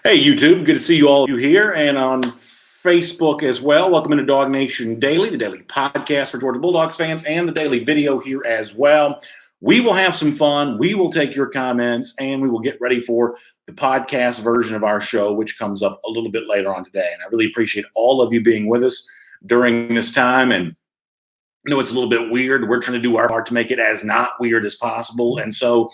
Hey, YouTube. Good to see you all here and on Facebook as well. Welcome into DawgNation Daily, the daily podcast for Georgia Bulldogs fans, and the daily video here as well. We will have some fun. We will take your comments, and we will get ready for the podcast version of our show, which comes up a little bit later on today. And I really appreciate all of you being with us during this time. And I know it's a little bit weird. We're trying to do our part to make it as not weird as possible. And so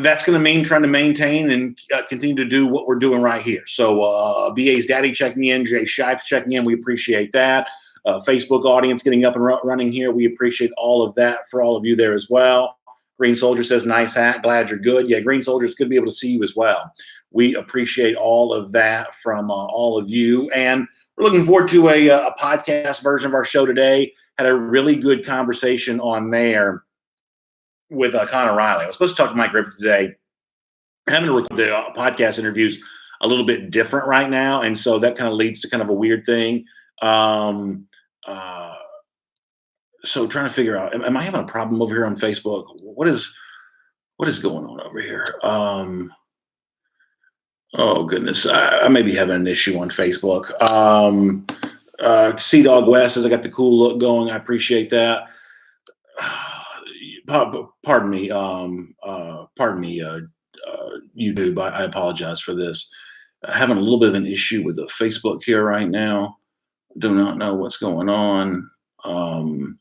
that's going to mean trying to maintain and continue to do what we're doing right here. So BA's daddy checking in, Jay Shipes checking in. We appreciate that. Facebook audience getting up and running here. We appreciate all of that for all of you there as well. Green Soldier says, nice hat. Glad you're good. Yeah, Green Soldier, it's good to be able to see you as well. We appreciate all of that from all of you. And we're looking forward to a podcast version of our show today. Had a really good conversation on there with Connor Riley. I was supposed to talk to Mike Griffith today. Having to record the podcast interviews a little bit different right now, and so that kind of leads to kind of a weird thing. So trying to figure out, am I having a problem over here on Facebook? What is going on over here? Oh goodness, I may be having an issue on Facebook. Sea Dog West says I got the cool look going. I appreciate that. Pardon me, YouTube. I apologize for this. Having a little bit of an issue with the Facebook here right now. Do not know what's going on. Oh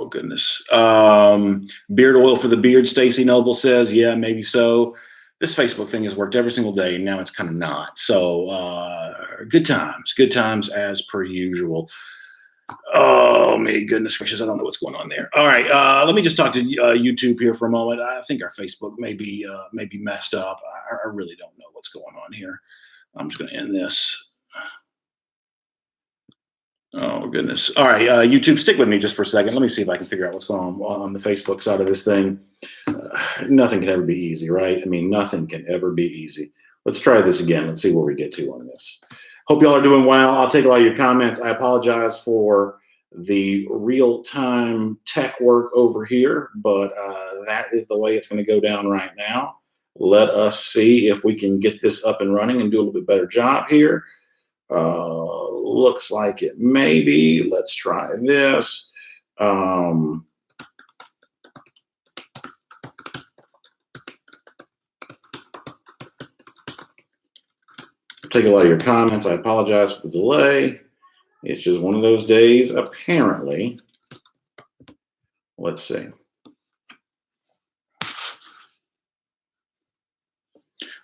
goodness. Beard oil for the beard. Stacy Noble says, yeah, maybe so. This Facebook thing has worked every single day, and now it's kind of not. So good times as per usual. Oh, my goodness gracious. I don't know what's going on there. All right. Let me just talk to YouTube here for a moment. I think our Facebook may be messed up. I really don't know what's going on here. I'm just going to end this. Oh, goodness. All right. YouTube, stick with me just for a second. Let me see if I can figure out what's going on the Facebook side of this thing. Nothing can ever be easy, right? I mean, nothing can ever be easy. Let's try this again. Let's see where we get to on this. Hope y'all are doing well. I'll take a lot of your comments. I apologize for the real-time tech work over here, but that is the way it's going to go down right now. Let us see if we can get this up and running and do a little bit better job here. Looks like it may be. Let's try this. Take a lot of your comments. I apologize for the delay. It's just one of those days, apparently. Let's see.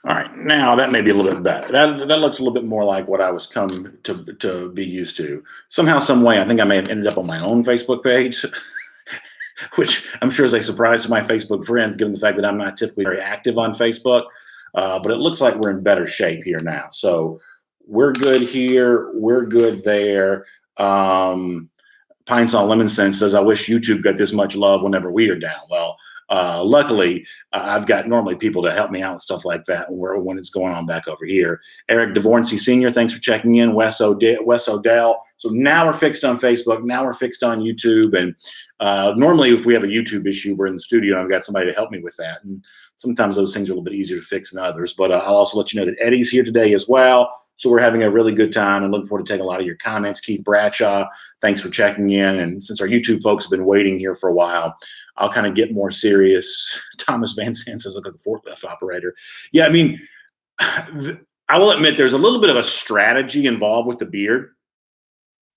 All right, now that may be a little bit better. That looks a little bit more like what I was come to be used to. Somehow, some way, I think I may have ended up on my own Facebook page, which I'm sure is a surprise to my Facebook friends, given the fact that I'm not typically very active on Facebook. But it looks like we're in better shape here now. So we're good here. We're good there. Pine Saw Lemon Sense says, I wish YouTube got this much love whenever we are down. Well, luckily, I've got normally people to help me out with stuff like that when it's going on back over here. Eric DeVorncy Sr., thanks for checking in. Wes Odell. So now we're fixed on Facebook. Now we're fixed on YouTube. And normally, if we have a YouTube issue, we're in the studio and I've got somebody to help me with that. And sometimes those things are a little bit easier to fix than others. But I'll also let you know that Eddie's here today as well. So we're having a really good time and looking forward to taking a lot of your comments. Keith Bradshaw, thanks for checking in. And since our YouTube folks have been waiting here for a while, I'll kind of get more serious. Thomas Van Sant says, look like a forklift operator. Yeah, I mean, I will admit there's a little bit of a strategy involved with the beard,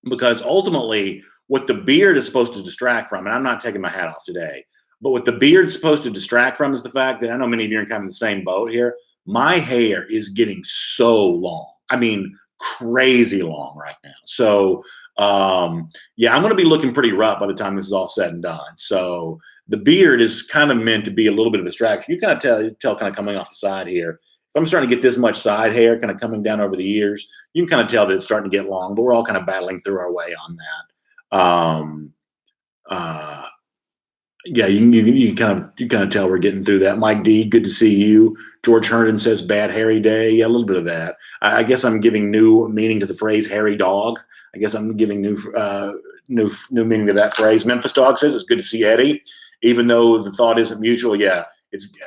because ultimately what the beard is supposed to distract from, and I'm not taking my hat off today, but what the beard's supposed to distract from is the fact that I know many of you are kind of in the same boat here. My hair is getting so long. I mean, crazy long right now. So, yeah, I'm going to be looking pretty rough by the time this is all said and done. So the beard is kind of meant to be a little bit of a distraction. You kind of tell kind of coming off the side here. If I'm starting to get this much side hair kind of coming down over the ears, you can kind of tell that it's starting to get long, but we're all kind of battling through our way on that. Yeah, you kind of tell we're getting through that. Mike D, good to see you. George Herndon says bad hairy day. Yeah, a little bit of that. I guess I'm giving new meaning to the phrase hairy dog. I guess I'm giving new meaning to that phrase. Memphis Dog says it's good to see Eddie, even though the thought isn't mutual. Yeah,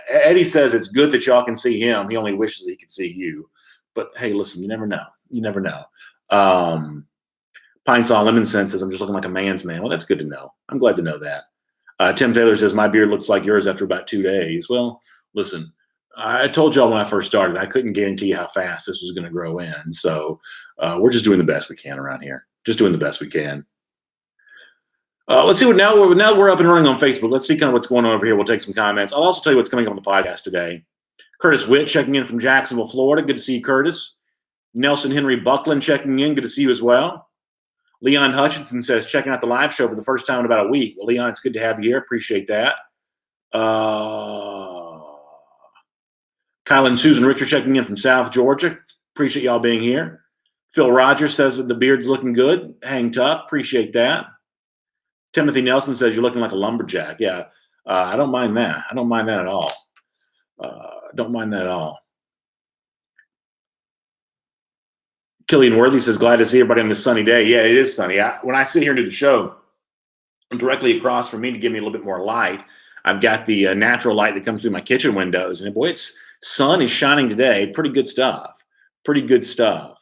Eddie says it's good that y'all can see him. He only wishes he could see you. But hey, listen, you never know. You never know. Pine Saw Lemon Sense says I'm just looking like a man's man. Well, that's good to know. I'm glad to know that. Tim Taylor says my beard looks like yours after about 2 days. Well, listen, I told y'all when I first started, I couldn't guarantee how fast this was going to grow in. So we're just doing the best we can around here. Just doing the best we can. Let's see what now we're up and running on Facebook. Let's see kind of what's going on over here. We'll take some comments. I'll also tell you what's coming up on the podcast today. Curtis Witt checking in from Jacksonville, Florida. Good to see you, Curtis. Nelson Henry Buckland checking in. Good to see you as well. Leon Hutchinson says, checking out the live show for the first time in about a week. Well, Leon, it's good to have you here. Appreciate that. Kyle and Susan Richter checking in from South Georgia. Appreciate y'all being here. Phil Rogers says that the beard's looking good. Hang tough. Appreciate that. Timothy Nelson says you're looking like a lumberjack. Yeah, I don't mind that. I don't mind that at all. Don't mind that at all. Killian Worthy says, glad to see everybody on this sunny day. Yeah, it is sunny. When I sit here and do the show, directly across from me to give me a little bit more light, I've got the natural light that comes through my kitchen windows. And boy, sun is shining today. Pretty good stuff. Pretty good stuff.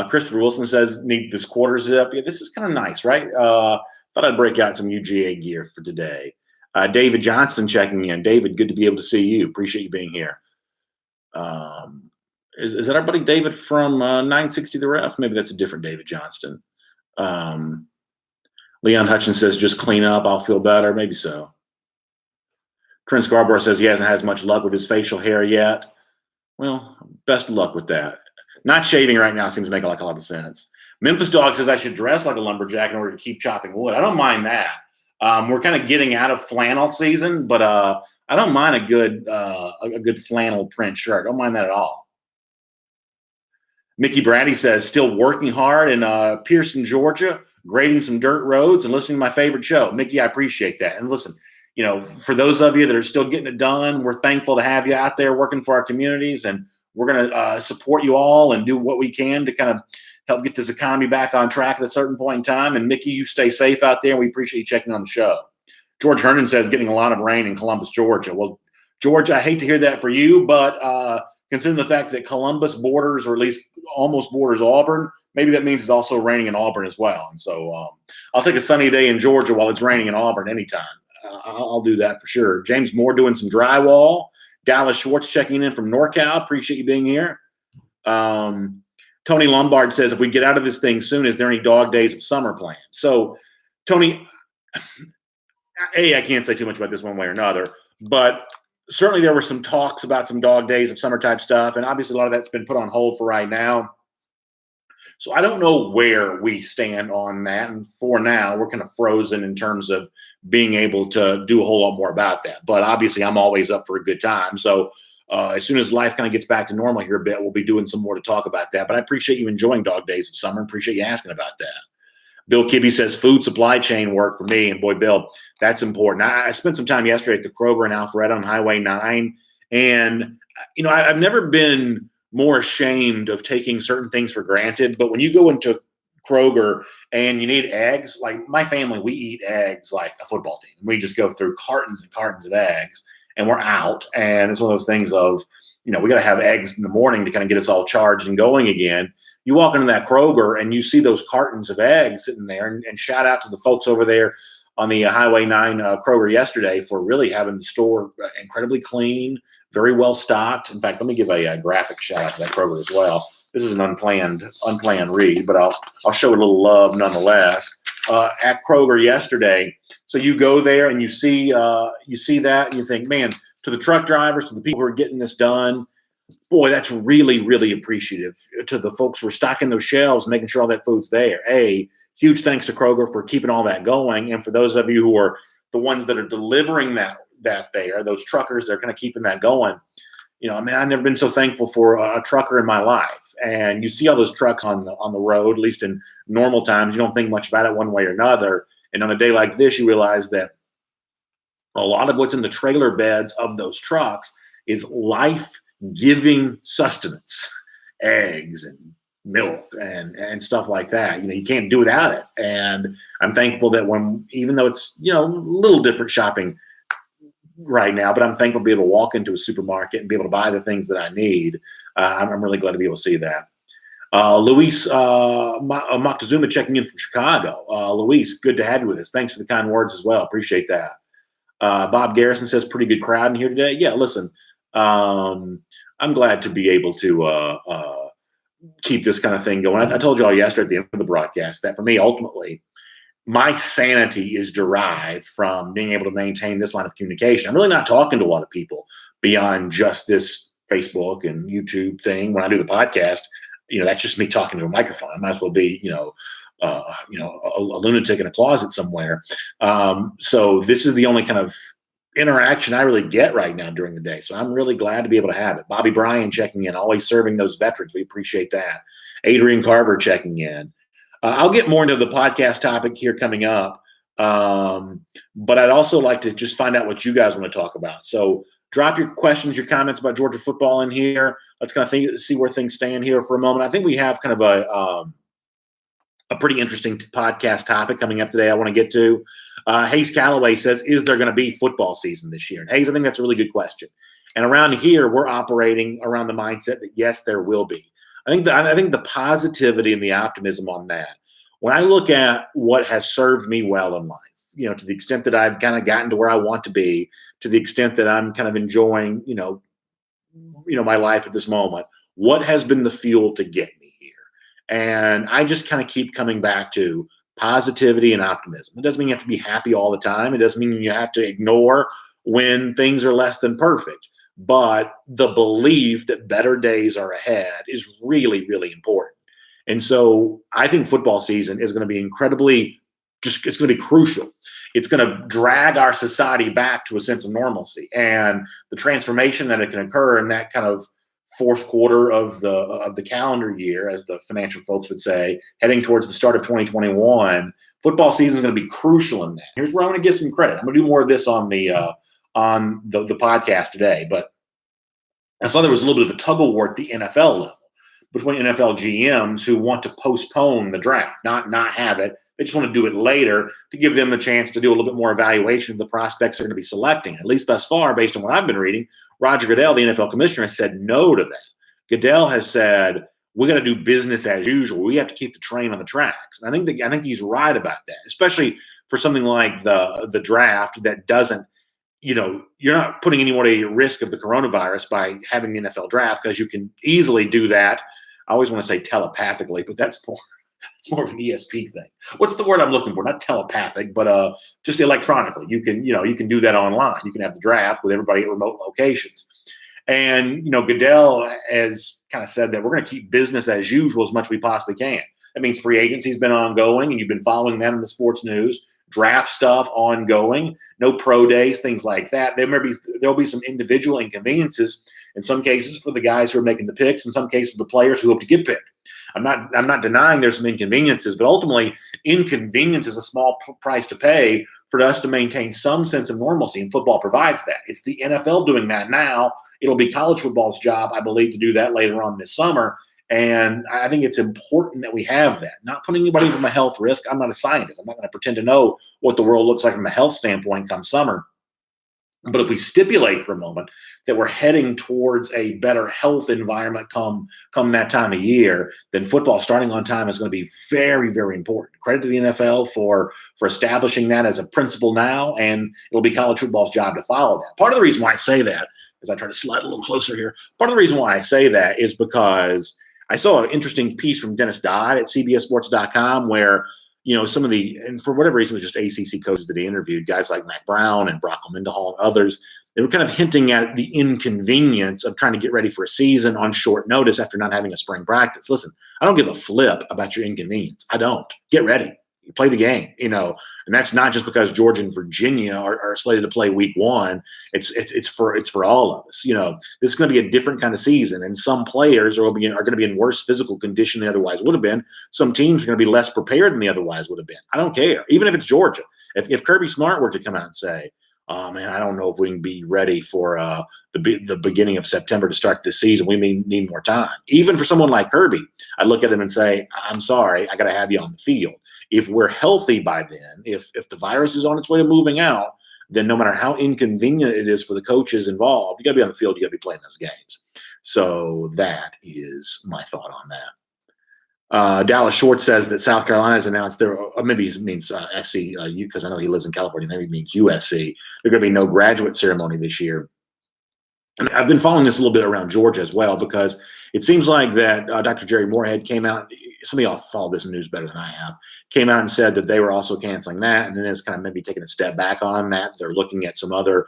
Christopher Wilson says, need this quarter zip. Yeah, this is kind of nice, right? Thought I'd break out some UGA gear for today. David Johnston checking in. David, good to be able to see you. Appreciate you being here. Is that our buddy David from 960 The Ref? Maybe that's a different David Johnston. Leon Hutchins says, just clean up. I'll feel better. Maybe so. Trent Scarborough says he hasn't had as much luck with his facial hair yet. Well, best of luck with that. Not shaving right now seems to make like a lot of sense. Memphis Dog says I should dress like a lumberjack in order to keep chopping wood. I don't mind that. We're kind of getting out of flannel season, but I don't mind a good flannel print shirt. I don't mind that at all. Mickey Brady says, still working hard in Pearson, Georgia, grading some dirt roads and listening to my favorite show. Mickey, I appreciate that. And listen, for those of you that are still getting it done, we're thankful to have you out there working for our communities, and we're going to support you all and do what we can to kind of help get this economy back on track at a certain point in time. And Mickey, you stay safe out there. We appreciate you checking on the show. George Hernan says getting a lot of rain in Columbus, Georgia. Well, George, I hate to hear that for you, but considering the fact that Columbus borders, or at least almost borders Auburn, maybe that means it's also raining in Auburn as well. And so I'll take a sunny day in Georgia while it's raining in Auburn anytime. I'll do that for sure. James Moore doing some drywall. Dallas Schwartz checking in from NorCal. Appreciate you being here. Tony Lombard says, if we get out of this thing soon, is there any dog days of summer planned? So, Tony, I can't say too much about this one way or another, but certainly there were some talks about some dog days of summer type stuff, and obviously a lot of that's been put on hold for right now. So I don't know where we stand on that, and for now we're kind of frozen in terms of being able to do a whole lot more about that. But obviously I'm always up for a good time. So as soon as life kind of gets back to normal here a bit, we'll be doing some more to talk about that. But I appreciate you enjoying dog days of summer. Appreciate you asking about that. Bill Kibbe says food supply chain work for me. And boy, Bill, that's important. I spent some time yesterday at the Kroger in Alpharetta on Highway 9. And, I've never been more ashamed of taking certain things for granted. But when you go into Kroger and you need eggs, like my family, we eat eggs like a football team. We just go through cartons and cartons of eggs and we're out. And it's one of those things of, we got to have eggs in the morning to kind of get us all charged and going again. You walk into that Kroger and you see those cartons of eggs sitting there, and shout out to the folks over there on the Highway 9 Kroger yesterday for really having the store incredibly clean, very well stocked. In fact, let me give a graphic shout out to that Kroger as well. This is an unplanned read, but I'll show a little love nonetheless. At Kroger yesterday, so you go there and you see that and you think, man, to the truck drivers, to the people who are getting this done, boy, that's really, really appreciative. To the folks who are stocking those shelves, making sure all that food's there. Huge thanks to Kroger for keeping all that going. And for those of you who are the ones that are delivering that there, those truckers, they're kind of keeping that going. I've never been so thankful for a trucker in my life. And you see all those trucks on the road, at least in normal times, you don't think much about it one way or another. And on a day like this, you realize that a lot of what's in the trailer beds of those trucks is life-giving sustenance, eggs and milk and stuff like that. You can't do without it. And I'm thankful that even though it's, a little different shopping right now, but I'm thankful to be able to walk into a supermarket and be able to buy the things that I need. I'm really glad to be able to see that. Luis Moctezuma checking in from Chicago. Luis, good to have you with us. Thanks for the kind words as well. Appreciate that. Bob Garrison says, pretty good crowd in here today. Yeah, listen, I'm glad to be able to keep this kind of thing going. I told you all yesterday at the end of the broadcast that for me, ultimately, my sanity is derived from being able to maintain this line of communication. I'm really not talking to a lot of people beyond just this Facebook and YouTube thing. When I do the podcast, that's just me talking to a microphone. I might as well be, a lunatic in a closet somewhere. So this is the only kind of interaction I really get right now during the day. So I'm really glad to be able to have it. Bobby Bryan checking in, always serving those veterans. We appreciate that. Adrian Carver checking in. I'll get more into the podcast topic here coming up, but I'd also like to just find out what you guys want to talk about. So drop your questions, your comments about Georgia football in here. Let's kind of see where things stand here for a moment. I think we have kind of a pretty interesting podcast topic coming up today I want to get to. Hayes Calloway says, is there going to be football season this year? And Hayes, I think that's a really good question. And around here, we're operating around the mindset that, yes, there will be. I think the positivity and the optimism on that, when I look at what has served me well in life, to the extent that I've kind of gotten to where I want to be, to the extent that I'm kind of enjoying, my life at this moment, what has been the fuel to get me here? And I just kind of keep coming back to positivity and optimism. It doesn't mean you have to be happy all the time. It doesn't mean you have to ignore when things are less than perfect. But the belief that better days are ahead is really, really important. And so I think football season is going to be it's going to be crucial. It's going to drag our society back to a sense of normalcy, and the transformation that it can occur in that kind of fourth quarter of the calendar year, as the financial folks would say, heading towards the start of 2021, football season is going to be crucial in that. Here's where I'm going to give some credit. I'm going to do more of this on the podcast today, but I saw there was a little bit of a tug of war at the NFL level between NFL GMs who want to postpone the draft, not have it. They just want to do it later to give them the chance to do a little bit more evaluation of the prospects they're going to be selecting. At least thus far, based on what I've been reading, Roger Goodell, the NFL commissioner, has said no to that. Goodell has said, we're going to do business as usual. We have to keep the train on the tracks. And I think he's right about that, especially for something like the draft that doesn't, you're not putting anyone at risk of the coronavirus by having the NFL draft, because you can easily do that. I always want to say telepathically, but that's more of an ESP thing. What's the word I'm looking for? Not telepathic, but just electronically. You can do that online. You can have the draft with everybody at remote locations. And, Goodell has kind of said that we're going to keep business as usual as much as we possibly can. That means free agency's been ongoing, and you've been following that in the sports news. Draft stuff ongoing, no pro days, things like that. There'll be some individual inconveniences in some cases for the guys who are making the picks, in some cases for the players who hope to get picked. I'm not denying there's some inconveniences, but ultimately inconvenience is a small price to pay for us to maintain some sense of normalcy, and football provides that. It's the NFL doing that now. It'll be college football's job, I believe, to do that later on this summer. And I think it's important that we have that. Not putting anybody from a health risk. I'm not a scientist. I'm not going to pretend to know what the world looks like from a health standpoint come summer. But if we stipulate for a moment that we're heading towards a better health environment come that time of year, then football starting on time is going to be very, very important. Credit to the NFL for establishing that as a principle now, and it'll be college football's job to follow that. Part of the reason why I say that, as I try to slide a little closer here, part of the reason why I say that is because I saw an interesting piece from Dennis Dodd at CBSSports.com where, some of and for whatever reason, it was just ACC coaches that he interviewed, guys like Mac Brown and Brock Mendenhall and others. They were kind of hinting at the inconvenience of trying to get ready for a season on short notice after not having a spring practice. Listen, I don't give a flip about your inconvenience. I don't. Get ready. You play the game, and that's not just because Georgia and Virginia are slated to play week one. It's for all of us. This is going to be a different kind of season, and some players are going to be in worse physical condition than they otherwise would have been. Some teams are going to be less prepared than they otherwise would have been. I don't care, even if it's Georgia. If Kirby Smart were to come out and say, "Oh man, I don't know if we can be ready for the beginning of September to start this season. We may need more time." Even for someone like Kirby, I'd look at him and say, "I'm sorry, I got to have you on the field." If we're healthy by then, if the virus is on its way to moving out, then no matter how inconvenient it is for the coaches involved, you got to be on the field, you got to be playing those games. So that is my thought on that. Dallas Short says that South Carolina has announced or maybe he means SC, because I know he lives in California, maybe he means USC. There's going to be no graduate ceremony this year. And I've been following this a little bit around Georgia as well, because it seems like that Dr. Jerry Moorhead came out. Some of y'all follow this news better than I have. Came out and said that they were also canceling that, and then it's kind of maybe taking a step back on that. They're looking at some other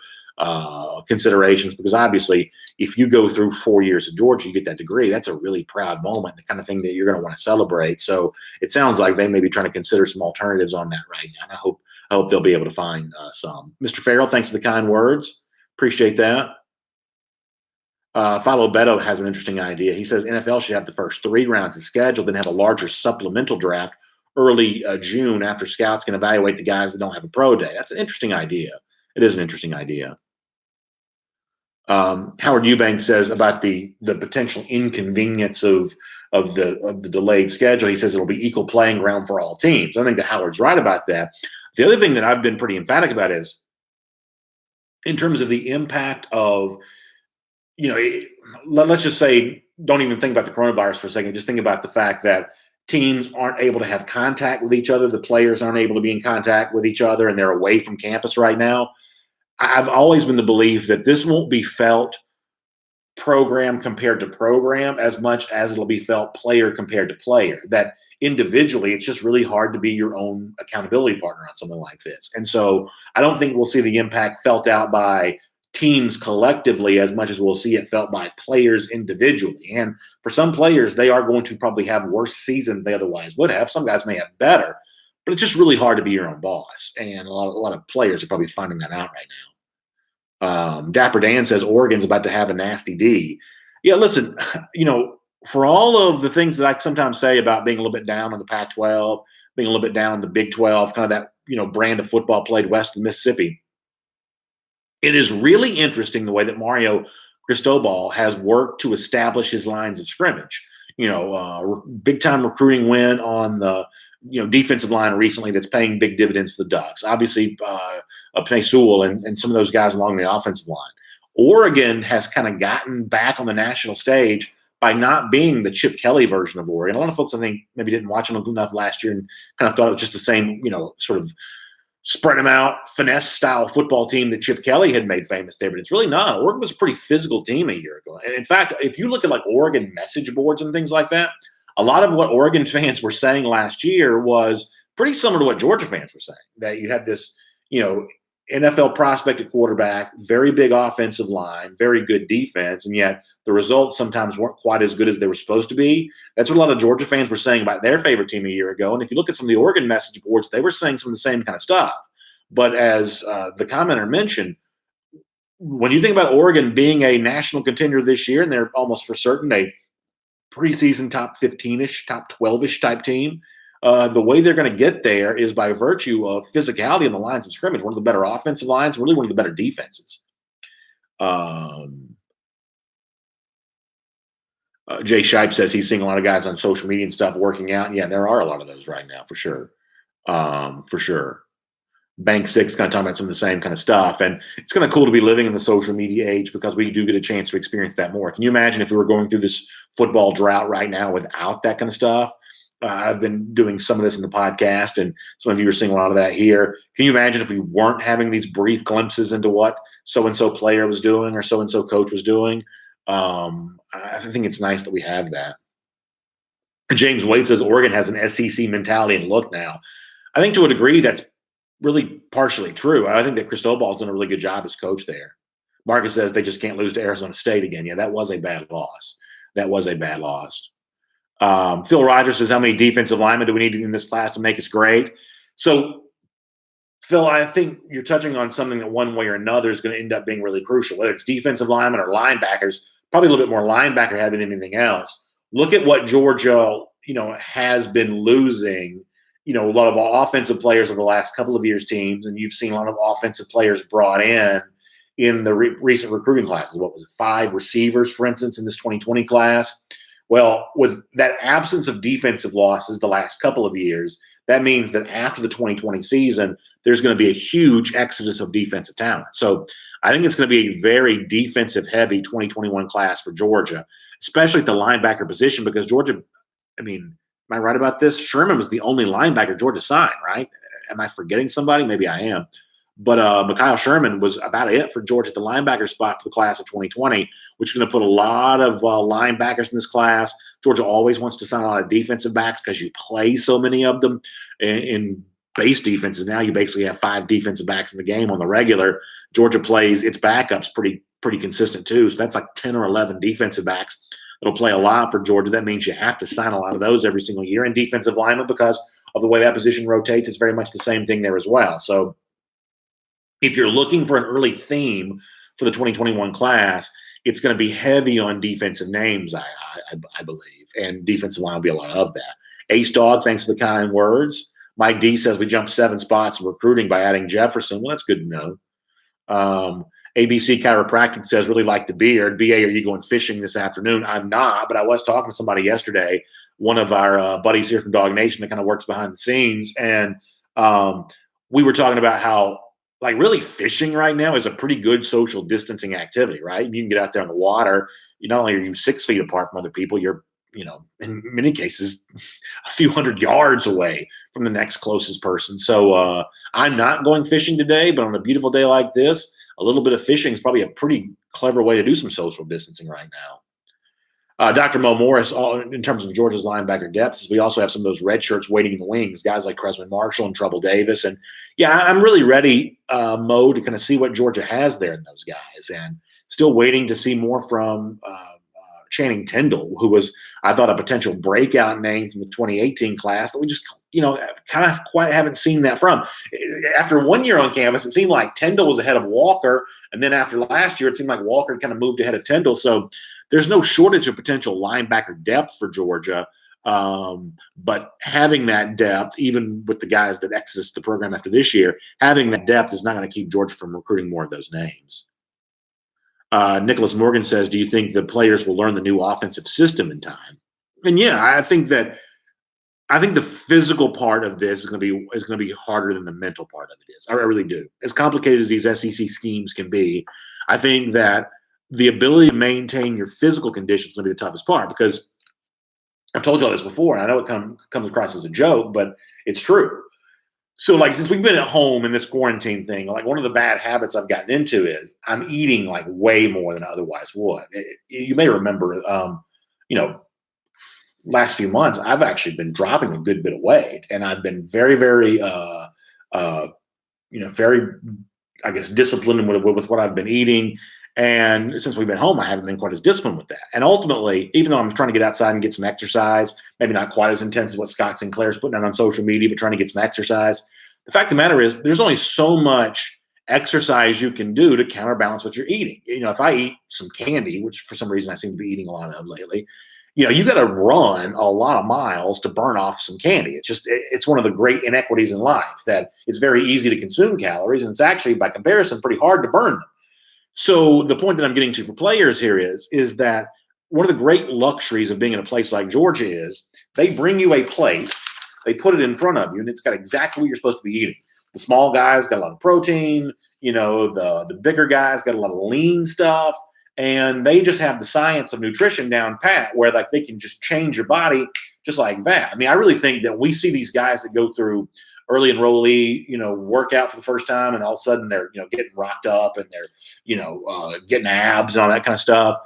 considerations, because obviously, if you go through 4 years at Georgia, you get that degree. That's a really proud moment, the kind of thing that you're going to want to celebrate. So it sounds like they may be trying to consider some alternatives on that right now. And I hope they'll be able to find some. Mr. Farrell, thanks for the kind words. Appreciate that. Philo Beto has an interesting idea. He says NFL should have the first 3 rounds of schedule, then have a larger supplemental draft early June after scouts can evaluate the guys that don't have a pro day. That's an interesting idea. It is an interesting idea. Howard Eubank says about the potential inconvenience of the delayed schedule. He says it'll be equal playing ground for all teams. I think that Howard's right about that. The other thing that I've been pretty emphatic about is in terms of the impact of, let's just say, don't even think about the coronavirus for a second. Just think about the fact that teams aren't able to have contact with each other. The players aren't able to be in contact with each other, and they're away from campus right now. I've always been the belief that this won't be felt program compared to program as much as it'll be felt player compared to player. That individually, it's just really hard to be your own accountability partner on something like this. And so I don't think we'll see the impact felt out by teams collectively as much as we'll see it felt by players individually. And for some players, they are going to probably have worse seasons they otherwise would have. Some guys may have better, but it's just really hard to be your own boss. And a lot of players are probably finding that out right now. Dapper Dan says Oregon's about to have a nasty D. Yeah, listen, for all of the things that I sometimes say about being a little bit down on the Pac-12, being a little bit down on the Big 12, kind of that, brand of football played west of Mississippi, it is really interesting the way that Mario Cristobal has worked to establish his lines of scrimmage. Big time recruiting win on the defensive line recently that's paying big dividends for the Ducks. Obviously, Penei Sewell and some of those guys along the offensive line. Oregon has kind of gotten back on the national stage by not being the Chip Kelly version of Oregon. A lot of folks, I think, maybe didn't watch them enough last year and kind of thought it was just the same, sort of spread them out, finesse style football team that Chip Kelly had made famous there, but it's really not. Oregon was a pretty physical team a year ago. And in fact, if you look at like Oregon message boards and things like that, a lot of what Oregon fans were saying last year was pretty similar to what Georgia fans were saying, that you had this, NFL prospect at quarterback, very big offensive line, very good defense, and yet the results sometimes weren't quite as good as they were supposed to be. That's what a lot of Georgia fans were saying about their favorite team a year ago. And if you look at some of the Oregon message boards, they were saying some of the same kind of stuff. But as the commenter mentioned, when you think about Oregon being a national contender this year, and they're almost for certain a preseason top 15-ish, top 12-ish type team, the way they're going to get there is by virtue of physicality in the lines of scrimmage, one of the better offensive lines, really one of the better defenses. Jay Shipe says he's seeing a lot of guys on social media and stuff working out. And yeah, there are a lot of those right now, for sure. For sure. Bank 6 kind of talking about some of the same kind of stuff. And it's kind of cool to be living in the social media age because we do get a chance to experience that more. Can you imagine if we were going through this football drought right now without that kind of stuff? I've been doing some of this in the podcast, and some of you are seeing a lot of that here. Can you imagine if we weren't having these brief glimpses into what so-and-so player was doing or so-and-so coach was doing? I think it's nice that we have that. James Wade says Oregon has an SEC mentality and look now. I think to a degree that's really partially true. I think that Cristobal's done a really good job as coach there. Marcus says they just can't lose to Arizona State again. Yeah, that was a bad loss. Phil Rogers says, how many defensive linemen do we need in this class to make us great? So, Phil, I think you're touching on something that one way or another is going to end up being really crucial, whether it's defensive linemen or linebackers, probably a little bit more linebacker heavy than anything else. Look at what Georgia, has been losing, a lot of offensive players over the last couple of years' teams, and you've seen a lot of offensive players brought in the recent recruiting classes. What was it, 5 receivers, for instance, in this 2020 class? Well, with that absence of defensive losses the last couple of years, that means that after the 2020 season, there's going to be a huge exodus of defensive talent. So I think it's going to be a very defensive heavy 2021 class for Georgia, especially at the linebacker position, because Georgia, I mean, am I right about this? Sherman was the only linebacker Georgia signed, right? Am I forgetting somebody? Maybe I am. But Mikhail Sherman was about it for Georgia at the linebacker spot for the class of 2020, which is going to put a lot of linebackers in this class. Georgia always wants to sign a lot of defensive backs because you play so many of them in base defenses. Now you basically have 5 defensive backs in the game on the regular. Georgia plays its backups pretty consistent too. So that's like 10 or 11 defensive backs that'll play a lot for Georgia. That means you have to sign a lot of those every single year. And defensive linemen, because of the way that position rotates, it's very much the same thing there as well. So if you're looking for an early theme for the 2021 class, it's going to be heavy on defensive names, I believe, and defensive line will be a lot of that. Ace Dog, thanks for the kind words. Mike D says we jumped 7 spots in recruiting by adding Jefferson. Well, that's good to know. ABC Chiropractic says, really like the beard. BA, are you going fishing this afternoon? I'm not, but I was talking to somebody yesterday, one of our buddies here from DawgNation that kind of works behind the scenes, and we were talking about how like really fishing right now is a pretty good social distancing activity, right? You can get out there on the water. You not only are you 6 feet apart from other people, you're, in many cases, a few hundred yards away from the next closest person. So I'm not going fishing today, but on a beautiful day like this, a little bit of fishing is probably a pretty clever way to do some social distancing right now. Dr. Mo Morris, in terms of Georgia's linebacker depth, we also have some of those red shirts waiting in the wings, guys like Cresman Marshall and Trouble Davis. And yeah, I'm really ready, Mo, to kind of see what Georgia has there in those guys. And still waiting to see more from Channing Tindall, who was, I thought, a potential breakout name from the 2018 class that we just, kind of quite haven't seen that from. After 1 year on campus, it seemed like Tindall was ahead of Walker. And then after last year, it seemed like Walker kind of moved ahead of Tindall. So there's no shortage of potential linebacker depth for Georgia, but having that depth, even with the guys that exit the program after this year, having that depth is not going to keep Georgia from recruiting more of those names. Nicholas Morgan says, do you think the players will learn the new offensive system in time? And yeah, I think the physical part of this is going to be harder than the mental part of it is. I really do. As complicated as these SEC schemes can be, I think that the ability to maintain your physical condition is going to be the toughest part, because I've told you all this before, and I know it comes across as a joke, but it's true. So, like, since we've been at home in this quarantine thing, like, one of the bad habits I've gotten into is I'm eating, like, way more than I otherwise would. You may remember, last few months, I've actually been dropping a good bit of weight, and I've been very, very, very, I guess, disciplined with what I've been eating. And since we've been home, I haven't been quite as disciplined with that. And ultimately, even though I'm trying to get outside and get some exercise, maybe not quite as intense as what Scott Sinclair is putting out on social media, but trying to get some exercise, the fact of the matter is there's only so much exercise you can do to counterbalance what you're eating. If I eat some candy, which for some reason I seem to be eating a lot of lately, you got to run a lot of miles to burn off some candy. It's one of the great inequities in life, that it's very easy to consume calories, and it's actually, by comparison, pretty hard to burn them. So the point that I'm getting to for players here is that one of the great luxuries of being in a place like Georgia is they bring you a plate, they put it in front of you, and it's got exactly what you're supposed to be eating. The small guys got a lot of protein, the bigger guys got a lot of lean stuff, and they just have the science of nutrition down pat, where like they can just change your body just like that. I mean, I really think that we see these guys that go through early enrollee, workout for the first time, and all of a sudden they're, getting rocked up and they're, getting abs and all that kind of stuff.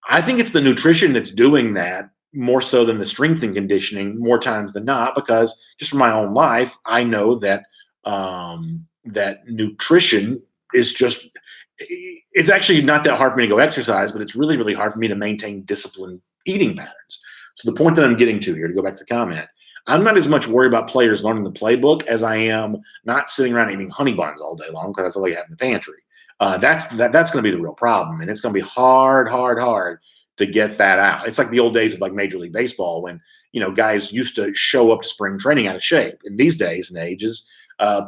I think it's the nutrition that's doing that more so than the strength and conditioning more times than not, because just from my own life, I know that that nutrition is just, it's actually not that hard for me to go exercise, but it's really, really hard for me to maintain disciplined eating patterns. So the point that I'm getting to here, to go back to the comment, I'm not as much worried about players learning the playbook as I am not sitting around eating honey buns all day long, because that's all you have in the pantry. That's going to be the real problem, and it's going to be hard to get that out. It's like the old days of like Major League Baseball, when guys used to show up to spring training out of shape. In these days and ages,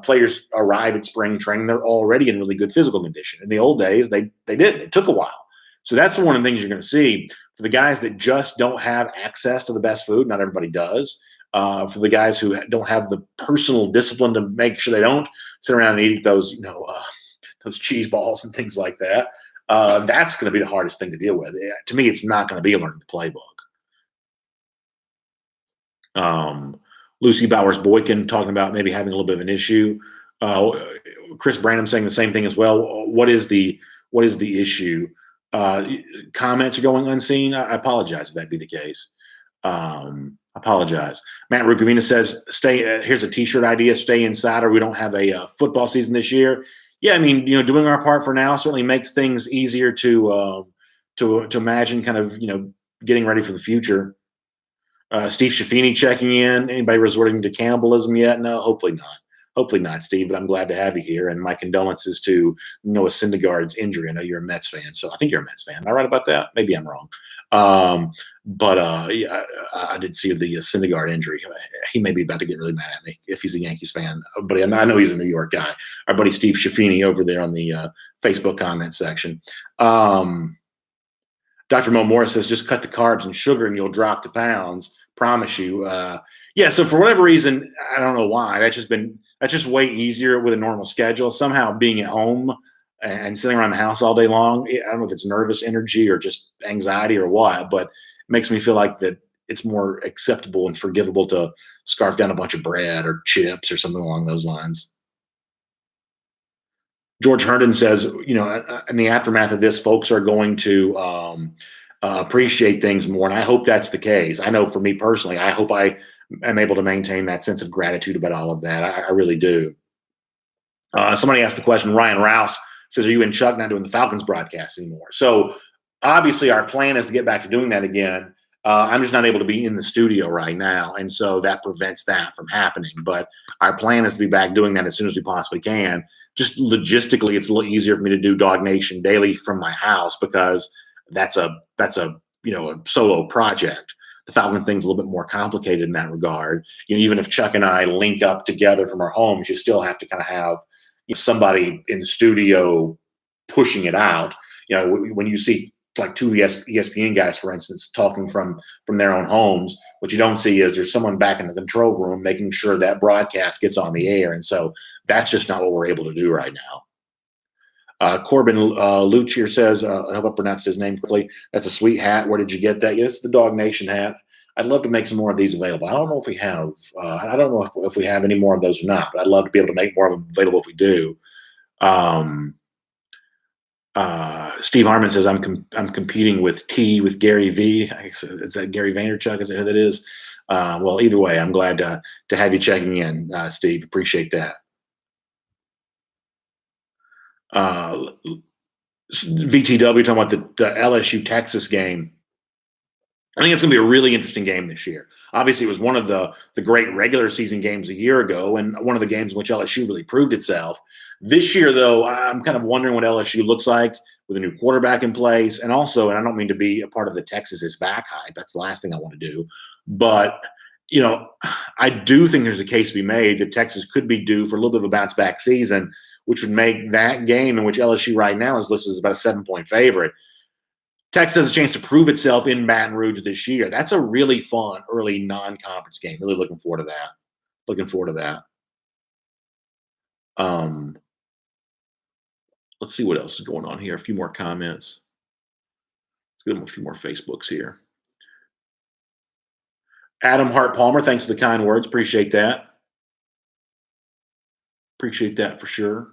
players arrive at spring training, they're already in really good physical condition. In the old days, they didn't. It took a while. So that's one of the things you're going to see for the guys that just don't have access to the best food. Not everybody does. for the guys who don't have the personal discipline to make sure they don't sit around and eat those, those cheese balls and things like that. That's going to be the hardest thing to deal with. To me, it's not going to be learning the playbook. Lucy Bowers Boykin talking about maybe having a little bit of an issue. Chris Branham saying the same thing as well. What is the issue? Comments are going unseen. I apologize if that be the case. Apologize. Matt Rukavina says, here's a t-shirt idea, stay inside, or we don't have a football season this year. Yeah, I mean, doing our part for now certainly makes things easier to imagine kind of, getting ready for the future. Steve Shafini checking in. Anybody resorting to cannibalism yet? No, hopefully not. Hopefully not, Steve, but I'm glad to have you here. And my condolences to Noah Syndergaard's injury. I know you're a Mets fan, so I think you're a Mets fan. Am I right about that? Maybe I'm wrong. Yeah, I did see the Syndergaard injury. He may be about to get really mad at me if he's a Yankees fan. But I know he's a New York guy. Our buddy Steve Shafini over there on the Facebook comment section. Dr. Mo Morris says, just cut the carbs and sugar and you'll drop the pounds. Promise you. Yeah, so for whatever reason, I don't know why. That's just way easier with a normal schedule. Somehow being at home and sitting around the house all day long, I don't know if it's nervous energy or just anxiety or what, but it makes me feel like that it's more acceptable and forgivable to scarf down a bunch of bread or chips or something along those lines. George Herndon says, in the aftermath of this, folks are going to appreciate things more. And I hope that's the case. I know for me personally, I hope I am able to maintain that sense of gratitude about all of that. I really do. Somebody asked the question, Ryan Rouse says, are you and Chuck not doing the Falcons broadcast anymore? So obviously our plan is to get back to doing that again. I'm just not able to be in the studio right now. And so that prevents that from happening. But our plan is to be back doing that as soon as we possibly can. Just logistically, it's a little easier for me to do DawgNation Daily from my house because that's a solo project. The Falcon thing's a little bit more complicated in that regard. Even if Chuck and I link up together from our homes, you still have to kind of have somebody in the studio pushing it out. When you see like two ESPN guys, for instance, talking from their own homes, what you don't see is there's someone back in the control room making sure that broadcast gets on the air. And so that's just not what we're able to do right now. Corbin Lucier says, I hope I pronounced his name correctly. That's a sweet hat. Where did you get that? Yes, it's the DawgNation hat. I'd love to make some more of these available. I don't know if we have. I don't know if we have any more of those or not, but I'd love to be able to make more of them available if we do. Steve Harmon says, I'm competing with Gary V. Is that Gary Vaynerchuk? Is that who that is? Well, either way, I'm glad to have you checking in, Steve. Appreciate that. VTW talking about the LSU Texas game. I think it's going to be a really interesting game this year. Obviously, it was one of the great regular season games a year ago and one of the games in which LSU really proved itself. This year, though, I'm kind of wondering what LSU looks like with a new quarterback in place. And also, and I don't mean to be a part of the Texas is back hype. That's the last thing I want to do. But, I do think there's a case to be made that Texas could be due for a little bit of a bounce-back season, which would make that game in which LSU right now is listed as about a 7-point favorite. Texas has a chance to prove itself in Baton Rouge this year. That's a really fun early non-conference game. Really looking forward to that. Let's see what else is going on here. A few more comments. Let's get them a few more Facebooks here. Adam Hart Palmer, thanks for the kind words. Appreciate that. Appreciate that for sure.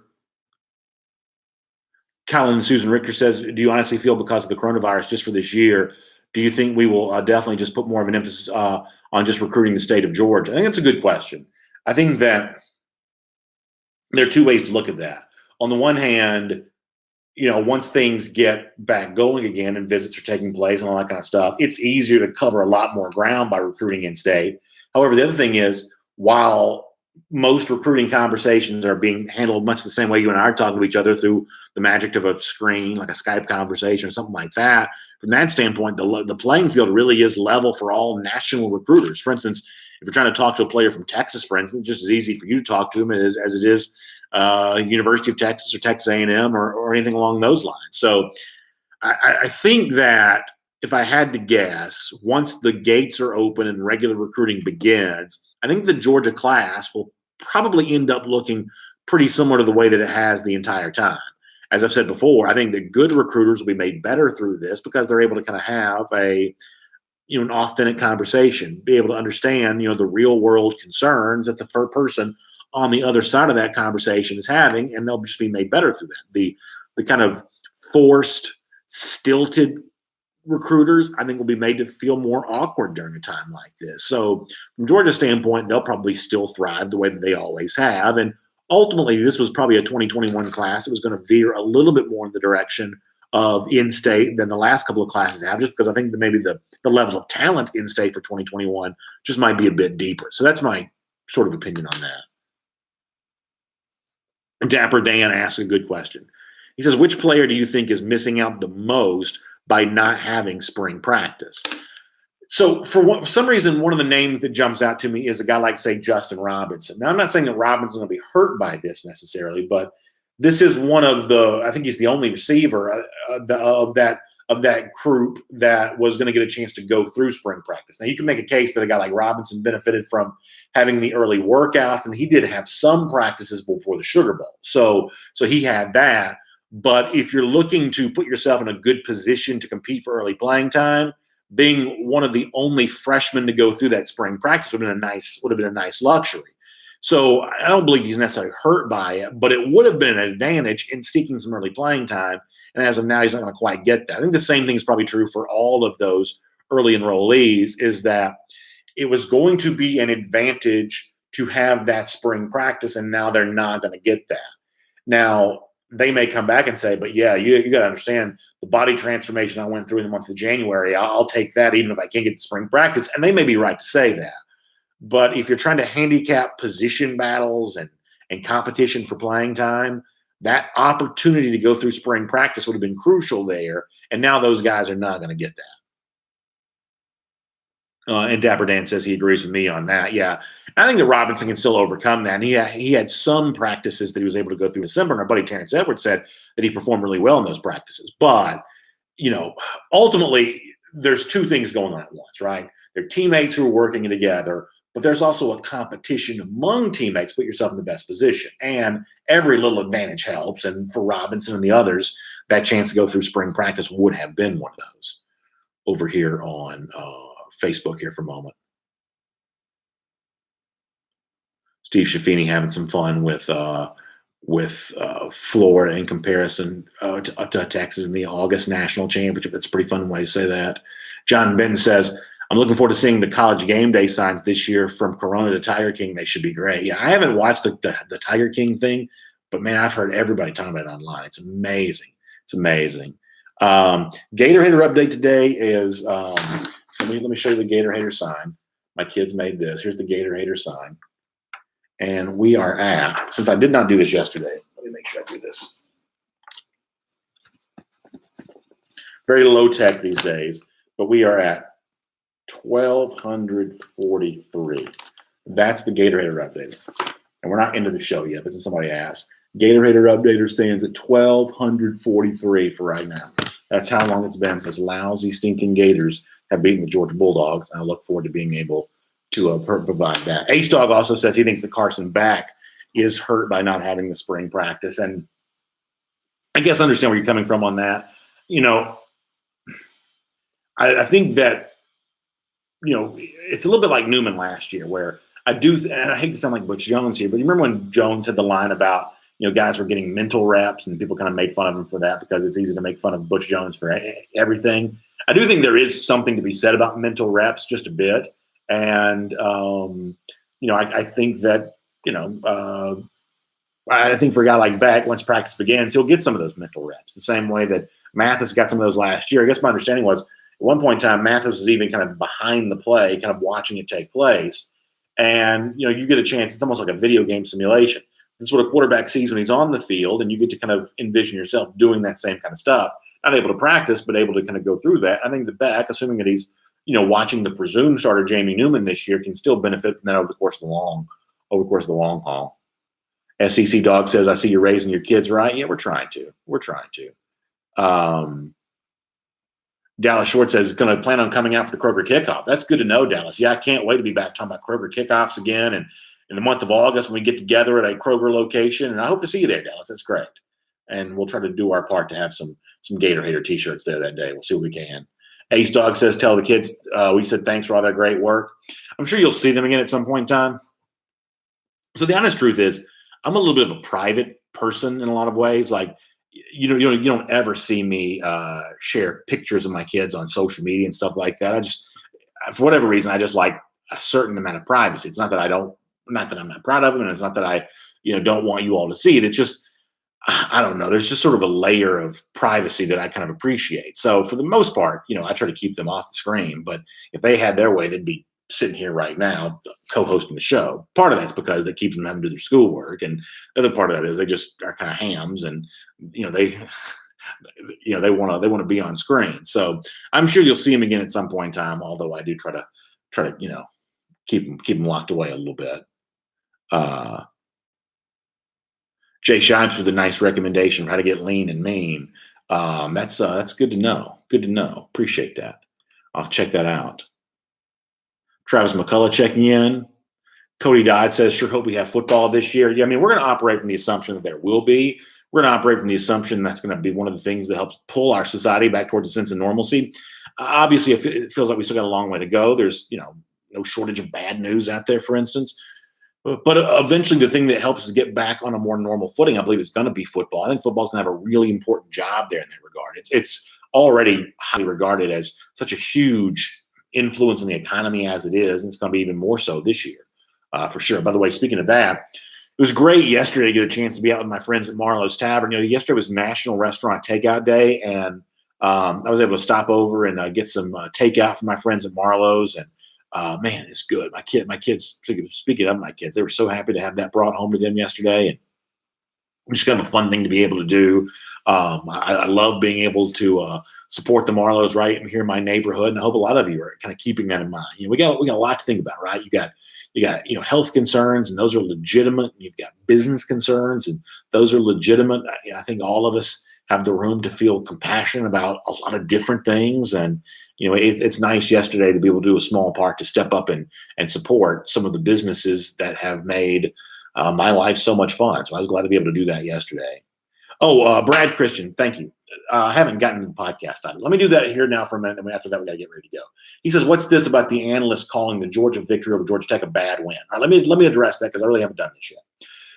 Colin and Susan Richter says, do you honestly feel because of the coronavirus just for this year, do you think we will definitely just put more of an emphasis on just recruiting the state of Georgia? I think that's a good question. I think that there are two ways to look at that. On the one hand, once things get back going again and visits are taking place and all that kind of stuff, it's easier to cover a lot more ground by recruiting in state. However, the other thing is, while most recruiting conversations are being handled much the same way you and I are talking to each other through the magic of a screen, like a Skype conversation or something like that, from that standpoint, the playing field really is level for all national recruiters. For instance, if you're trying to talk to a player from Texas, for instance, it's just as easy for you to talk to him as it is University of Texas or Texas A&M or anything along those lines. So I think that if I had to guess, once the gates are open and regular recruiting begins, I think the Georgia class will probably end up looking pretty similar to the way that it has the entire time. As I've said before, I think that good recruiters will be made better through this because they're able to kind of have an authentic conversation, be able to understand, the real world concerns that the first person on the other side of that conversation is having, and they'll just be made better through that. The kind of forced, stilted recruiters, I think, will be made to feel more awkward during a time like this. So, from Georgia's standpoint, they'll probably still thrive the way that they always have. And ultimately, this was probably a 2021 class that was going to veer a little bit more in the direction of in-state than the last couple of classes have, just because I think that maybe the level of talent in-state for 2021 just might be a bit deeper. So that's my sort of opinion on that. And Dapper Dan asks a good question. He says, which player do you think is missing out the most by not having spring practice? So for some reason, one of the names that jumps out to me is a guy like, say, Justin Robinson. Now, I'm not saying that Robinson's going to be hurt by this necessarily, but this is one of I think he's the only receiver of that group that was going to get a chance to go through spring practice. Now, you can make a case that a guy like Robinson benefited from having the early workouts, and he did have some practices before the Sugar Bowl. So he had that. But if you're looking to put yourself in a good position to compete for early playing time, being one of the only freshmen to go through that spring practice would have been a nice luxury. So I don't believe he's necessarily hurt by it, but it would have been an advantage in seeking some early playing time. And as of now, he's not going to quite get that. I think the same thing is probably true for all of those early enrollees, is that it was going to be an advantage to have that spring practice, and now they're not going to get that. Now, they may come back and say, but yeah, you got to understand the body transformation I went through in the month of January. I'll take that even if I can't get the spring practice. And they may be right to say that. But if you're trying to handicap position battles and competition for playing time, that opportunity to go through spring practice would have been crucial there. And now those guys are not going to get that. And Dapper Dan says he agrees with me on that. Yeah, I think that Robinson can still overcome that. And he had some practices that he was able to go through in December. And our buddy Terrence Edwards said that he performed really well in those practices. But, ultimately, there's two things going on at once, right? They're teammates who are working together, but there's also a competition among teammates. Put yourself in the best position. And every little advantage helps. And for Robinson and the others, that chance to go through spring practice would have been one of those. Over here on Facebook here for a moment. Steve Shaffini having some fun with Florida in comparison to Texas in the August National Championship. That's a pretty fun way to say that. John Benton says, I'm looking forward to seeing the college game day signs this year from Corona to Tiger King. They should be great. Yeah, I haven't watched the Tiger King thing, but man, I've heard everybody talking about it online. It's amazing. It's amazing. Gator Hater update today is so let me show you the Gator Hater sign. My kids made this. Here's the Gator Hater sign. And we are at, since I did not do this yesterday, let me make sure I do this. Very low tech these days, but we are at 1,243. That's the Gator Hater update. And we're not into the show yet, but since somebody asked, Gator Hater updater stands at 1,243 for right now. That's how long it's been since lousy, stinking Gators have beaten the Georgia Bulldogs. And I look forward to being able to provide that. Ace Dog also says he thinks that Carson Beck is hurt by not having the spring practice. And I guess I understand where you're coming from on that. I think that, it's a little bit like Newman last year, where and I hate to sound like Butch Jones here, but you remember when Jones had the line about, guys were getting mental reps and people kind of made fun of him for that because it's easy to make fun of Butch Jones for everything. I do think there is something to be said about mental reps just a bit. And, I think that, I think for a guy like Beck, once practice begins, he'll get some of those mental reps the same way that Mathis got some of those last year. I guess my understanding was at one point in time, Mathis was even kind of behind the play, kind of watching it take place. And, you get a chance. It's almost like a video game simulation. This is what a quarterback sees when he's on the field, and you get to kind of envision yourself doing that same kind of stuff. Not able to practice, but able to kind of go through that. I think the Beck, assuming that he's, watching the presumed starter Jamie Newman this year, can still benefit from that over the course of the long haul. SEC Dog says, I see you're raising your kids right. Yeah, we're trying to. Dallas Short says it's going to plan on coming out for the Kroger kickoff. That's good to know, Dallas. Yeah, I can't wait to be back talking about Kroger kickoffs again. And in the month of August, when we get together at a Kroger location, and I hope to see you there, Dallas. That's great. And we'll try to do our part to have some Gator Hater t-shirts there that day. We'll see what we can. Ace Dog says, tell the kids we said thanks for all their great work. I'm sure you'll see them again at some point in time. So the honest truth is, I'm a little bit of a private person in a lot of ways. Like, you don't ever see me share pictures of my kids on social media and stuff like that. I just, for whatever reason, I just like a certain amount of privacy. It's not that I'm not proud of them, and it's not that I, don't want you all to see it. It's just, I don't know. There's just sort of a layer of privacy that I kind of appreciate. So for the most part, I try to keep them off the screen. But if they had their way, they'd be sitting here right now co-hosting the show. Part of that's because they keep them having to do their schoolwork, and the other part of that is they just are kind of hams, and they they want to be on screen. So I'm sure you'll see them again at some point in time. Although I do try to keep them locked away a little bit. Jay Shipes with a nice recommendation for how to get lean and mean. That's good to know. Good to know. Appreciate that. I'll check that out. Travis McCullough checking in. Cody Dodd says, sure hope we have football this year. Yeah, I mean, we're going to operate from the assumption that there will be. We're going to operate from the assumption that's going to be one of the things that helps pull our society back towards a sense of normalcy. Obviously, it feels like we still got a long way to go. There's, no shortage of bad news out there, for instance. But eventually, the thing that helps us get back on a more normal footing, I believe, is going to be football. I think football's going to have a really important job there in that regard. It's already highly regarded as such a huge influence in the economy as it is, and it's going to be even more so this year, for sure. By the way, speaking of that, it was great yesterday to get a chance to be out with my friends at Marlowe's Tavern. Yesterday was National Restaurant Takeout Day, and I was able to stop over and get some takeout from my friends at Marlowe's, and man, it's good. My kids, speaking of my kids, they were so happy to have that brought home to them yesterday, and just kind of a fun thing to be able to do. I love being able to support the Marlowe's right here in my neighborhood, and I hope a lot of you are kind of keeping that in mind. We got a lot to think about, right? You got health concerns, and those are legitimate. You've got business concerns, and those are legitimate. I think all of us have the room to feel compassion about a lot of different things, and it's nice yesterday to be able to do a small part to step up and support some of the businesses that have made my life so much fun. So I was glad to be able to do that yesterday. Oh, Brad Christian, thank you. I haven't gotten to the podcast time. Let me do that here now for a minute. Then after that, we got to get ready to go. He says, what's this about the analyst calling the Georgia victory over Georgia Tech a bad win? All right, let me address that because I really haven't done this yet.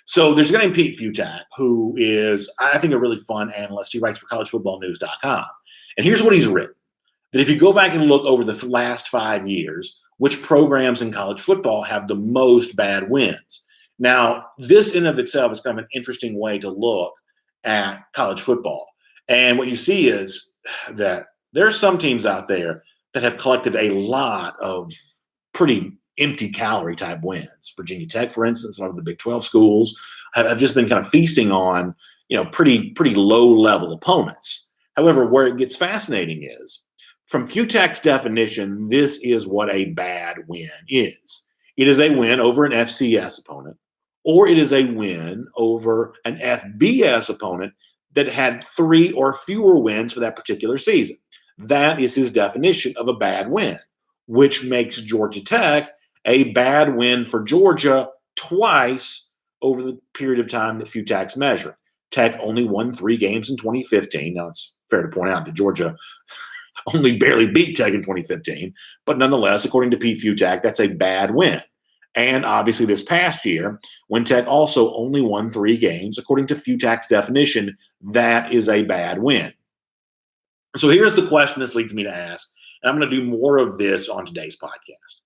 So there's a guy named Pete Futak, who is, I think, a really fun analyst. He writes for collegefootballnews.com. And here's what he's written. That if you go back and look over the last 5 years, which programs in college football have the most bad wins? Now, this in of itself is kind of an interesting way to look at college football. And what you see is that there are some teams out there that have collected a lot of pretty empty calorie type wins. Virginia Tech, for instance, a lot of the Big 12 schools have just been kind of feasting on, pretty low level opponents. However, where it gets fascinating is, from Futak's definition, this is what a bad win is. It is a win over an FCS opponent, or it is a win over an FBS opponent that had 3 or fewer wins for that particular season. That is his definition of a bad win, which makes Georgia Tech a bad win for Georgia twice over the period of time that Futak's measuring. Tech only won 3 games in 2015. Now, it's fair to point out that Georgia only barely beat Tech in 2015. But nonetheless, according to Pete Futak, that's a bad win. And obviously this past year, when Tech also only won 3 games, according to Futak's definition, that is a bad win. So here's the question this leads me to ask, and I'm going to do more of this on today's podcast.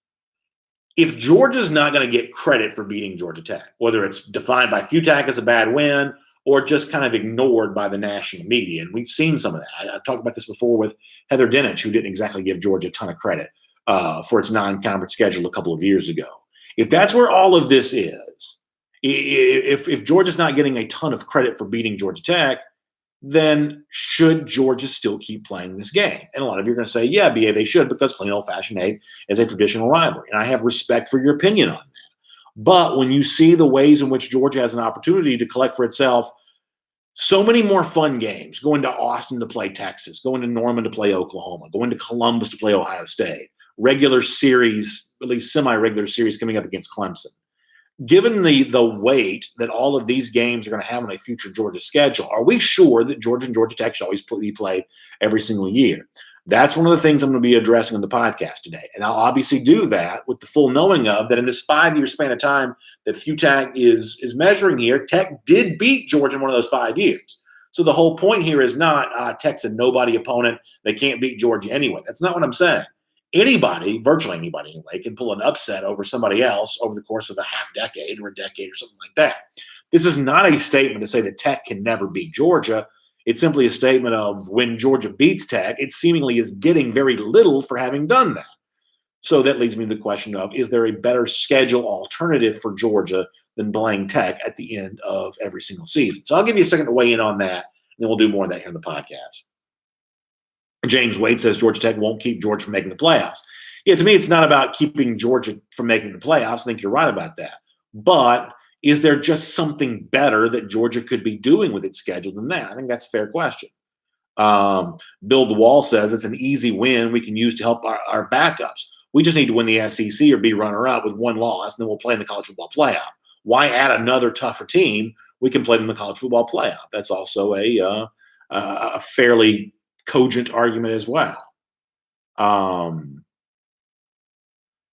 If Georgia's not going to get credit for beating Georgia Tech, whether it's defined by Futak as a bad win or just kind of ignored by the national media, and we've seen some of that. I've talked about this before with Heather Dinich, who didn't exactly give Georgia a ton of credit for its non-conference schedule a couple of years ago. If that's where all of this is, if Georgia's not getting a ton of credit for beating Georgia Tech, then should Georgia still keep playing this game? And a lot of you are going to say, yeah, BA, they should, because clean old-fashioned hate is a traditional rivalry. And I have respect for your opinion on that. But when you see the ways in which Georgia has an opportunity to collect for itself So many more fun games, going to Austin to play Texas, going to Norman to play Oklahoma, going to Columbus to play Ohio State, regular series, at least semi-regular series coming up against Clemson. Given the weight that all of these games are going to have on a future Georgia schedule, are we sure that Georgia and Georgia Tech should always be played every single year? That's one of the things I'm going to be addressing in the podcast today. And I'll obviously do that with the full knowing of that in this 5-year span of time that FUTAC is measuring here, Tech did beat Georgia in one of those 5 years. So the whole point here is not Tech's a nobody opponent. They can't beat Georgia anyway. That's not what I'm saying. Anybody, virtually anybody anyway, can pull an upset over somebody else over the course of a half decade or a decade or something like that. This is not a statement to say that Tech can never beat Georgia. It's simply a statement of when Georgia beats Tech, it seemingly is getting very little for having done that. So that leads me to the question of, is there a better schedule alternative for Georgia than playing Tech at the end of every single season? So I'll give you a second to weigh in on that, and then we'll do more of that here in the podcast. James Wade says Georgia Tech won't keep Georgia from making the playoffs. Yeah, to me, it's not about keeping Georgia from making the playoffs. I think you're right about that. But is there just something better that Georgia could be doing with its schedule than that? I think that's a fair question. Bill DeWall says it's an easy win we can use to help our backups. We just need to win the SEC or be runner-up with one loss, and then we'll play in the college football playoff. Why add another tougher team? We can play them in the college football playoff. That's also a fairly cogent argument as well.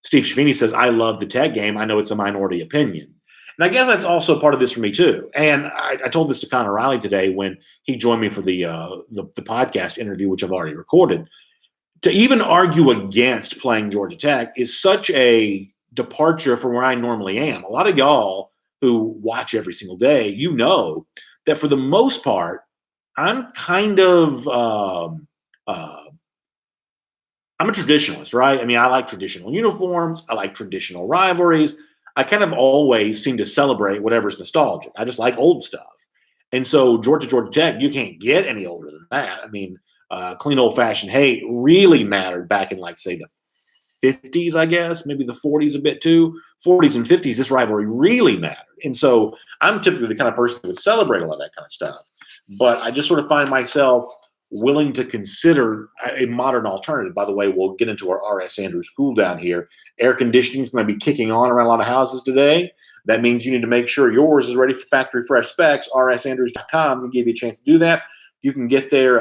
Steve Shavini says, I love the Tech game. I know it's a minority opinion. And I guess that's also part of this for me too. And I told this to Connor Riley today when he joined me for the podcast interview, which I've already recorded. To even argue against playing Georgia Tech is such a departure from where I normally am. A lot of y'all who watch every single day, you know that for the most part, I'm kind of I'm a traditionalist, right? I mean, I like traditional uniforms. I like traditional rivalries. I kind of always seem to celebrate whatever's nostalgic. I just like old stuff. And so Georgia Tech, you can't get any older than that. I mean, clean old-fashioned hate really mattered back in, like, say, the 50s, I guess, maybe the 40s a bit too. 40s and 50s, this rivalry really mattered. And so I'm typically the kind of person who would celebrate a lot of that kind of stuff. But I just sort of find myself willing to consider a modern alternative. By the way, we'll get into our R.S. Andrews cool down here. Air conditioning is going to be kicking on around a lot of houses today. That means you need to make sure yours is ready for factory fresh specs. rsandrews.com will give you a chance to do that. You can get their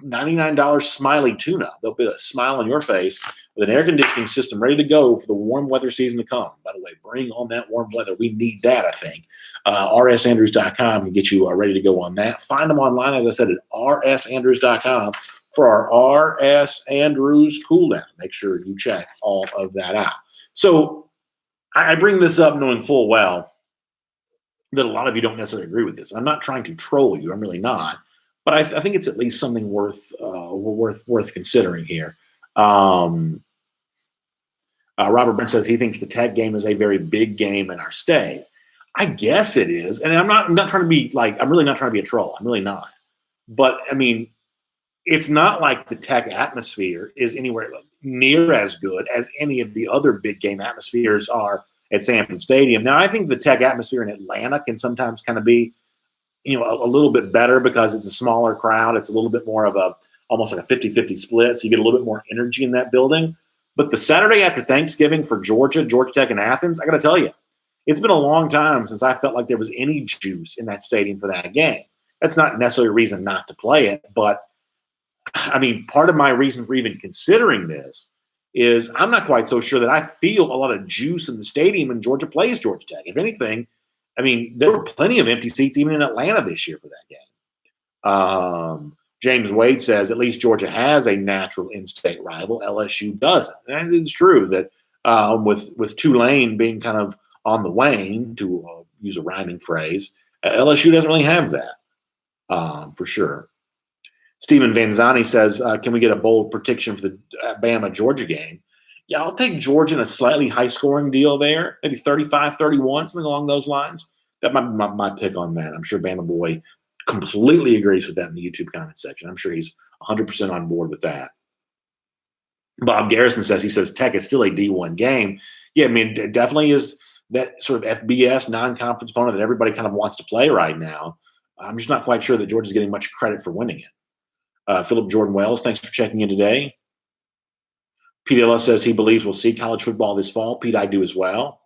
$99 smiley tune-up. They'll put a smile on your face with an air conditioning system ready to go for the warm weather season to come. By the way, bring on that warm weather. We need that, I think. rsandrews.com can get you ready to go on that. Find them online, as I said, at rsandrews.com for our RS Andrews cool down. Make sure you check all of that out. So I bring this up knowing full well that a lot of you don't necessarily agree with this. I'm not trying to troll you. I'm really not. But I think it's at least something worth considering here. Robert Brent says he thinks the Tech game is a very big game in our state. I guess it is, and I'm not trying to be like, I'm really not trying to be a troll. I'm really not. But I mean, it's not like the Tech atmosphere is anywhere near as good as any of the other big game atmospheres are at Sanford Stadium. Now, I think the Tech atmosphere in Atlanta can sometimes kind of be, a little bit better because it's a smaller crowd. It's a little bit more of almost like a 50-50 split. So you get a little bit more energy in that building. But the Saturday after Thanksgiving for Georgia Tech and Athens, I got to tell you, it's been a long time since I felt like there was any juice in that stadium for that game. That's not necessarily a reason not to play it. But I mean, part of my reason for even considering this is I'm not quite so sure that I feel a lot of juice in the stadium when Georgia plays Georgia Tech. If anything, I mean, there were plenty of empty seats even in Atlanta this year for that game. James Wade says at least Georgia has a natural in-state rival. LSU doesn't. And it's true that with Tulane being kind of on the wane, to use a rhyming phrase, LSU doesn't really have that for sure. Stephen Vanzani says, can we get a bold prediction for the Bama-Georgia game? Yeah, I'll take Georgia in a slightly high-scoring deal there, maybe 35-31, something along those lines. That might be my pick on that. I'm sure Bama Boy completely agrees with that in the YouTube comment section. I'm sure he's 100% on board with that. Bob Garrison says, Tech is still a D1 game. Yeah, I mean, it definitely is. that sort of FBS non-conference opponent that everybody kind of wants to play right now. I'm just not quite sure that Georgia's getting much credit for winning it. Philip Jordan Wells, thanks for checking in today. Pete Ellis says he believes we'll see college football this fall. Pete, I do as well.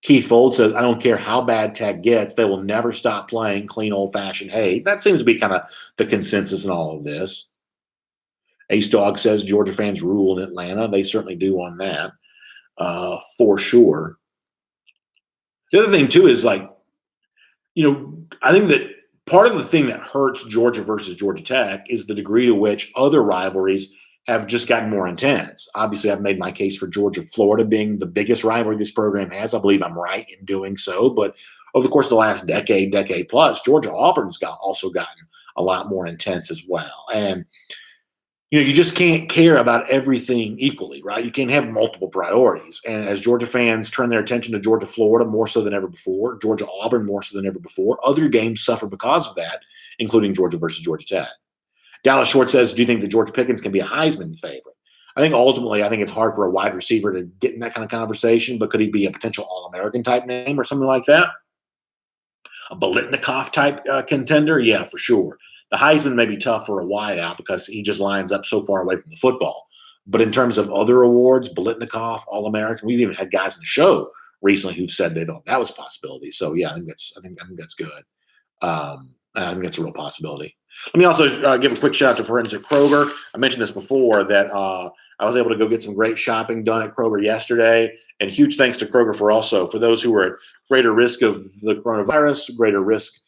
Keith Fold says, I don't care how bad Tech gets, they will never stop playing clean old-fashioned hate. That seems to be kind of the consensus in all of this. Ace Dog says Georgia fans rule in Atlanta. They certainly do on that, for sure. The other thing, too, is like, I think that part of the thing that hurts Georgia versus Georgia Tech is the degree to which other rivalries have just gotten more intense. Obviously, I've made my case for Georgia-Florida being the biggest rivalry this program has. I believe I'm right in doing so. But over the course of the last decade plus, Georgia-Auburn's also gotten a lot more intense as well. And, you just can't care about everything equally, right? You can't have multiple priorities. And as Georgia fans turn their attention to Georgia-Florida more so than ever before, Georgia-Auburn more so than ever before, other games suffer because of that, including Georgia versus Georgia Tech. Dallas Short says, do you think that George Pickens can be a Heisman favorite? I think it's hard for a wide receiver to get in that kind of conversation, but could he be a potential All-American type name or something like that? A Biletnikoff type contender? Yeah, for sure. The Heisman may be tough for a wideout because he just lines up so far away from the football. But in terms of other awards, Biletnikoff, All-American, we've even had guys in the show recently who've said they thought that was a possibility. So yeah, I think that's good. I think that's a real possibility. Let me also give a quick shout out to Forensic Kroger. I mentioned this before that I was able to go get some great shopping done at Kroger yesterday. And huge thanks to Kroger for those who are at greater risk of the coronavirus, greater risk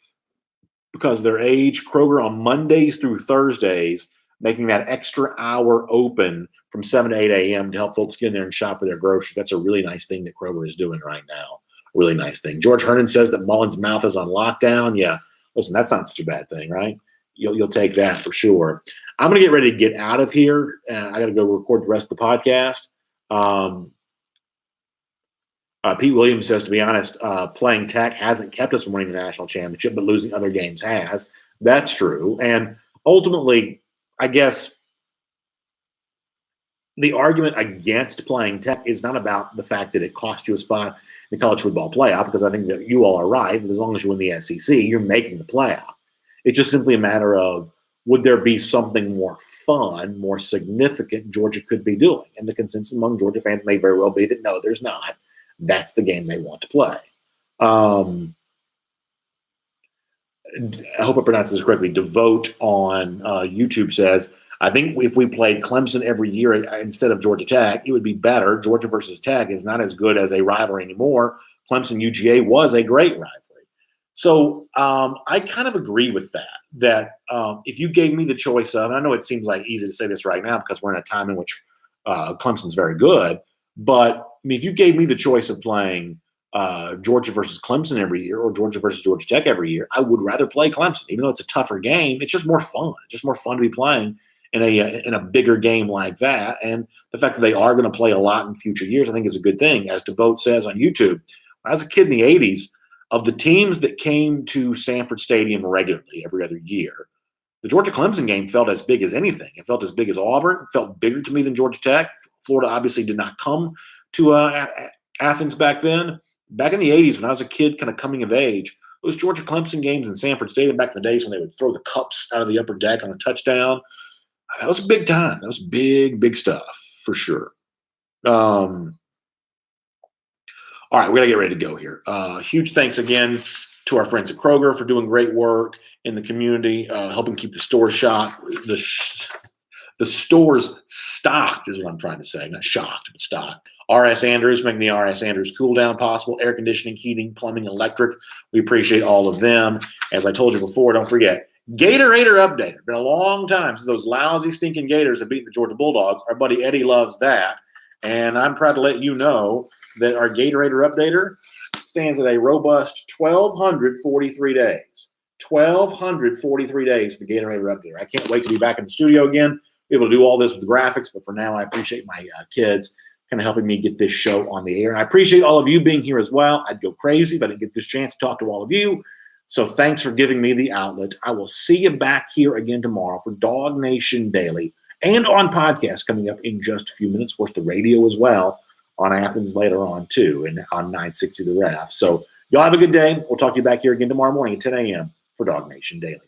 because of their age. Kroger on Mondays through Thursdays, making that extra hour open from 7 to 8 a.m. to help folks get in there and shop for their groceries. That's a really nice thing that Kroger is doing right now. Really nice thing. George Hernan says that Mullen's mouth is on lockdown. Yeah, listen, that's not such a bad thing, right? You'll take that for sure. I'm going to get ready to get out of here. I got to go record the rest of the podcast. Pete Williams says, to be honest, playing Tech hasn't kept us from winning the national championship, but losing other games has. That's true. And ultimately, I guess the argument against playing Tech is not about the fact that it cost you a spot in the college football playoff, because I think that you all are right. As long as you win the SEC, you're making the playoff. It's just simply a matter of, would there be something more fun, more significant Georgia could be doing? And the consensus among Georgia fans may very well be that no, there's not. That's the game they want to play. I hope I pronounced this correctly. Devote on YouTube says, I think if we played Clemson every year instead of Georgia Tech, it would be better. Georgia versus Tech is not as good as a rivalry anymore. Clemson UGA was a great rivalry. So I kind of agree with that if you gave me the choice of, and I know it seems like easy to say this right now because we're in a time in which Clemson's very good, but I mean, if you gave me the choice of playing Georgia versus Clemson every year or Georgia versus Georgia Tech every year, I would rather play Clemson. Even though it's a tougher game, it's just more fun. It's just more fun to be playing in a bigger game like that. And the fact that they are going to play a lot in future years, I think is a good thing. As Devote says on YouTube, when I was a kid in the 80s, of the teams that came to Sanford Stadium regularly every other year, the Georgia-Clemson game felt as big as anything. It felt as big as Auburn. It felt bigger to me than Georgia Tech. Florida obviously did not come to Athens back then. Back in the 80s, when I was a kid kind of coming of age, those Georgia-Clemson games in Sanford Stadium back in the days when they would throw the cups out of the upper deck on a touchdown, that was a big time. That was big, big stuff for sure. All right, we got to get ready to go here. Huge thanks again to our friends at Kroger for doing great work in the community, helping keep the stores stocked. The stores stocked is what I'm trying to say. Not shocked, but stocked. R.S. Andrews, making the R.S. Andrews cool down possible. Air conditioning, heating, plumbing, electric. We appreciate all of them. As I told you before, don't forget, Gatorator Updater. Been a long time since those lousy, stinking Gators have beaten the Georgia Bulldogs. Our buddy Eddie loves that. And I'm proud to let you know that our Gatorator Updater stands at a robust 1,243 days. 1,243 days for the Gatorator Updater. I can't wait to be back in the studio again, be able to do all this with graphics. But for now, I appreciate my kids kind of helping me get this show on the air. And I appreciate all of you being here as well. I'd go crazy if I didn't get this chance to talk to all of you. So thanks for giving me the outlet. I will see you back here again tomorrow for DawgNation Daily and on podcast coming up in just a few minutes. Of course, the radio as well. on Athens later on too, and on 960 The Ref. So y'all have a good day. We'll talk to you back here again tomorrow morning at 10 a.m. for DawgNation Daily.